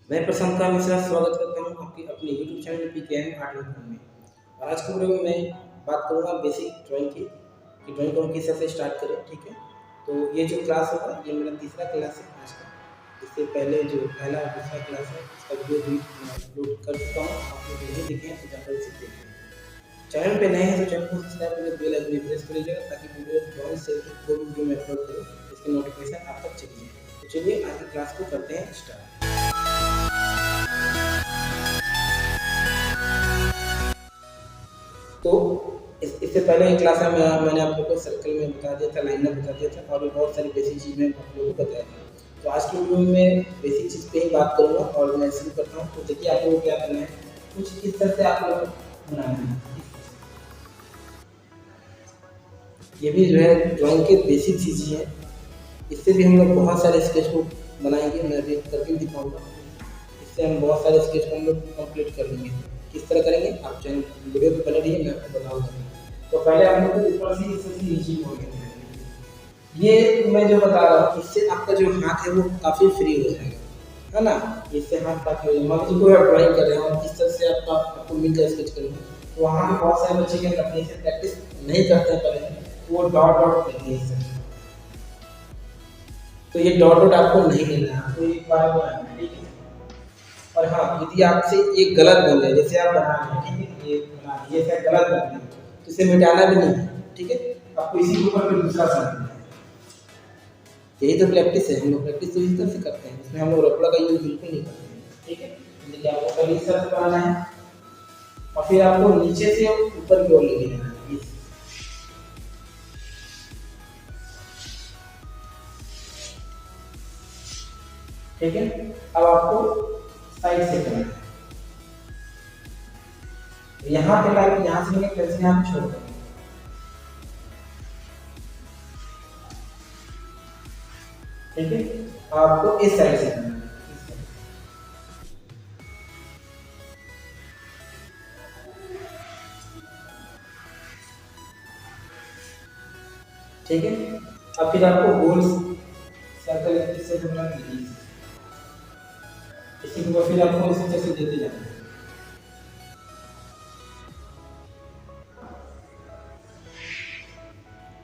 मैं प्रशांत का मिश्रा स्वागत करता हूँ आपके अपने YouTube channel PKM art and fun में। और आज के वीडियो में मैं बात करूँगा बेसिक ड्राइंग की कि ड्राइंग को हम किस तरह से स्टार्ट करें। ठीक है, तो ये जो क्लास होगा ये मेरा तीसरा क्लास है आज का। इससे पहले जो पहला और दूसरा क्लास है उसका वीडियो भी मैं अपलोड कर चुका हूँ। आप लोग नहीं देखे हैं तो जाकर उसे देखें। चैनल पे नए हैं तो चैनल को सब्सक्राइब करके बेल आइकन प्रेस कर लीजिएगा ताकि वीडियो ड्राइंग से कोई भी वीडियो मैं अपलोड करूँ इसकी नोटिफिकेशन आप तक चली जाए। तो चलिए आज की क्लास को करते हैं स्टार्ट। तो इससे पहले एक क्लास में मैंने आप लोगों को सर्कल में बता दिया था, लाइनर बता दिया था और भी बहुत सारी बेसिक चीज़ मैं आप लोगों को बताया था। तो आज की वीडियो में बेसिक चीज़ पे ही बात करूँगा और मैं शुरू करता हूँ। तो देखिए आप लोगों को क्या करना है, कुछ इस तरह से आप लोगों को बनाना है। ये भी जो है ड्राइंग के बेसिक चीज़ें हैं, इससे भी हम लोग बहुत सारे स्केच को बनाएंगे। मैं अभी करके दिखाऊंगा, इससे हम बहुत सारे स्केच को हम लोग कंप्लीट कर लेंगे। किस तरह करेंगे आप चैनल वीडियो पे बने रहिए, मैं आपको बताऊंगा। तो पहले हम लोग को ऊपर से इससे नीचे मोड़ेंगे। ये मैं जो बता रहा हूँ इससे आपका जो हाथ है वो काफ़ी फ्री हो जाएगा, है ना। इससे हाथ काफ़ी हो जाएगा। मान लीजिए कोई आप ड्राइंग कर रहे हैं और इस तरह से आपको मिलकर स्केच करेंगे तो वहाँ पे बहुत सारे बच्चे क्या करते हैं, प्रैक्टिस नहीं करते हैं पहले, वो डॉट डॉट करते हैं। तो ये डॉट डॉट आपको नहीं लेना है, आपको एक बार बनाना है, ठीक है। और हाँ, यदि आपसे एक गलत बन जाए, जैसे आप बना रहे हैं, ठीक है, ये बना ये शायद गलत बन गया तो इसे मिटाना भी नहीं है, ठीक है। आपको इसी के ऊपर फिर दूसरा बनाना है। यही तो प्रैक्टिस है, हम लोग प्रैक्टिस तो इस तरह से करते हैं, इसमें हम लोग रबड़ का यूज बिल्कुल नहीं करते हैं, ठीक है। देखिए आपको पहले इस तरह से बनाना है और फिर आपको नीचे से ऊपर की ओर लेके जाना है। ठीक है, अब आपको साइड से करना है। यहाँ पे लाइक यहाँ से लेके कैसे यहाँ पे छोड़ देंगे, ठीक है। आपको इस साइड से करना है, ठीक है। अब फिर आपको गोल सर्कल इससे करना है, इसी को फिर आपको इसी तरह से देते जाना है।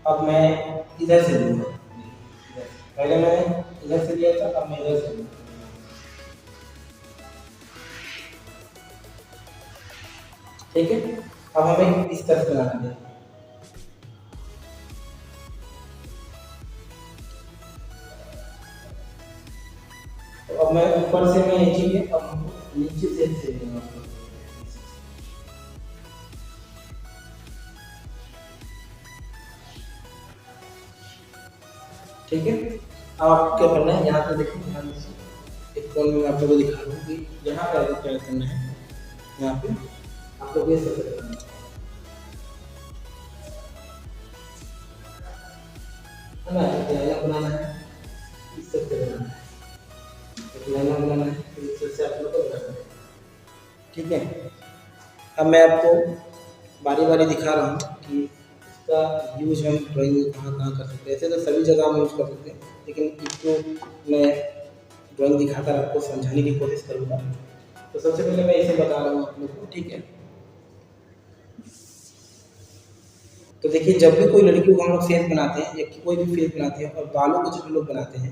अब मैं इधर से लूँगा, पहले मैं इधर से लिया था, अब मैं इधर से लूँगा, ठीक है। अब हमें इस तरह से बनाना है। तो अब मैं ऊपर से मैं नीचे लिया, अब नीचे से लूँगा, ठीक है। अब आपको क्या करना है, यहाँ पे देखिए ध्यान से एक कोण में आप लोगों को दिखा रहा हूँ कि यहाँ पे आपको क्या करना है, यहाँ पे आप लोग ये सब करना है ना। एक लाइनर बनाना है, इस तरह से बनाना है, एक लाइनर बनाना है, फिर इस तरह से आप लोग को बनाना है, ठीक है। अब मैं आपको बारी बारी दिखा रहा हूँ कि इसका यूज हम ड्राइंग में कहाँ कहाँ कर सकते हैं। ऐसे तो सभी जगह हम यूज कर सकते हैं, लेकिन इसको मैं ड्राइंग दिखाकर आपको समझाने की कोशिश करूँगा। तो सबसे पहले मैं इसे बता रहा हूँ आप लोग को, ठीक है। तो देखिए जब भी कोई लड़कियों को हम लोग फेस बनाते हैं या कोई भी फेस बनाते हैं और बालों को जब लोग बनाते हैं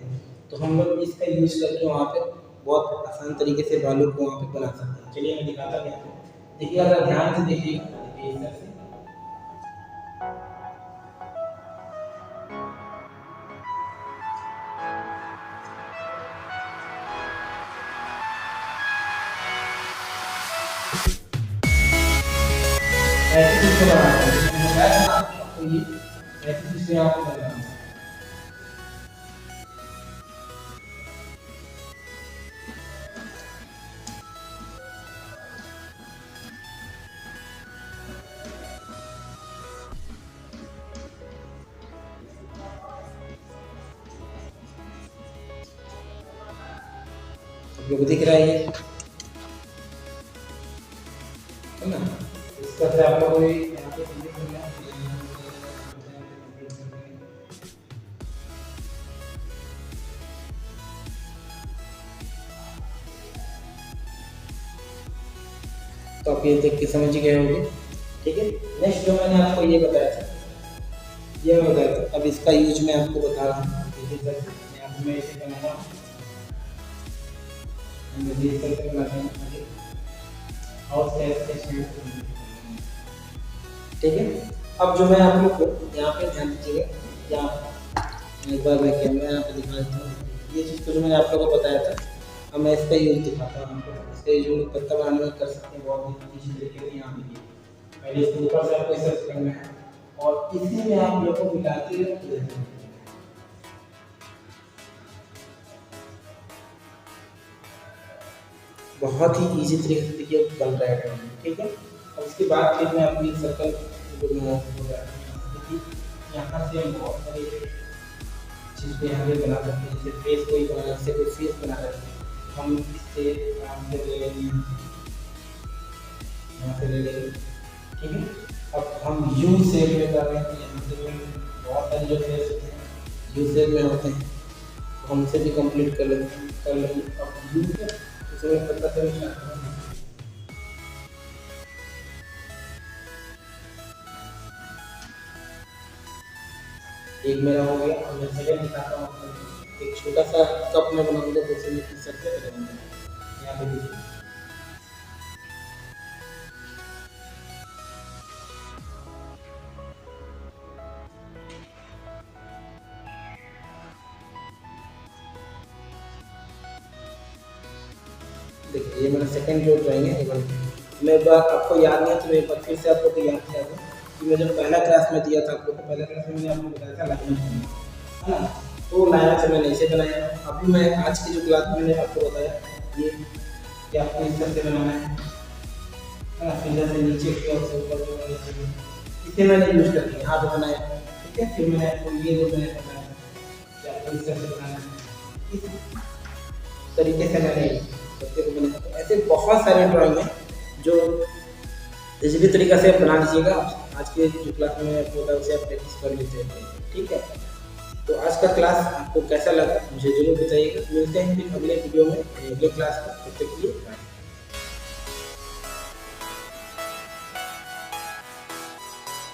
तो हम लोग इसका यूज करके वहाँ पे बहुत आसान तरीके से बालों को वहाँ पे बना सकते हैं। चलिए मैं दिखाता क्या हूँ, देखिए अगर ध्यान से देखिएगा, देखिए इस तरह से ऐसे चीज को बनाना है। मैंने बताया था आपको ये ऐसी चीज को यहाँ पे बनाना है। आप लोग दिख रहा है ये, है ना। इस तरह से आप लोग यहाँ पे चीजें करना है। तो आप ये देख के समझ गए होंगे। ठीक है, नेक्स्ट जो मैंने आपको ये बताया था, ये मैं बताया था, अब इसका यूज मैं आपको बता रहा हूँ। देखिए सर, यहाँ पे मैं इसे बनाऊंगा, और ठीक है। अब जो मैं आप लोग को यहाँ पे ध्यान दीजिएगा, यहाँ एक बार मैं कैमरा यहाँ पे दिखा देता हूँ। ये चीज़ तो जो मैंने आप लोगों को बताया था, अब मैं इसका यूज दिखाता हूँ आपको। इसका यूज हम लोग पत्ता बनाने में कर सकते हैं बहुत ही अच्छी तरीके से। यहाँ देखिए, पहले इसके ऊपर से आपको सर्च करना है और इसी में आप लोग को मिलाते हुए बहुत ही इजी तरीके से देखिए बन रहा है। ठीक है, और उसके बाद फिर मैं अपनी सर्कल देखिए, यहाँ से हम बहुत सारी चीज़ को यहाँ पे बना सकते हैं। जैसे फेस कोई बना, जैसे कोई फेस बना सकते हैं, हम इससे आराम से ले लेंगे, यहाँ से ले लेंगे। ठीक है, अब हम यू शेप में कर रहे हैं, यहाँ से बहुत सारे जो फेस होते हैं यू शेप में होते हैं, तो हमसे भी कंप्लीट कर लेंगे। अब यू से इसमें पता चल एक मेरा हो गया। और मैं सेकंड दिखाता हूँ आपको। एक छोटा सा कप में बनाऊंगा, तो उसमें किस सकते हैं यहाँ पे देखिए, देखिए ये मेरा सेकंड जो ड्राइंग है ये बन गया। मैं एक बार आपको याद नहीं है तो मैं एक बार फिर से आप लोग को याद किया था कि मैं जब पहला क्लास में दिया था आप लोग को, पहला क्लास में मैंने आपको बताया था लाइन है ना, तो लाइन से मैंने इसे बनाया। अभी मैं आज की जो क्लास में मैंने आपको बताया ये कि आपको इस तरह से बनाना है ना, फिर से नीचे की ओर से ऊपर की ओर इसे मैंने यूज कर लिया, हाथ बनाया। ठीक है, फिर मैंने आपको ये जो मैंने बताया कि आपको इस तरह से बनाना है, इस तरीके से मैंने बच्चे को बनाया। ऐसे बहुत सारे ड्राइंग हैं जो इसी तरीके से आप बना लीजिएगा। आज के जो क्लास में आपको होता है उसे आप प्रैक्टिस कर लीजिए। ठीक है, तो आज का क्लास आपको कैसा लगा मुझे जरूर बताइएगा। मिलते हैं फिर अगले वीडियो में, अगले क्लास में।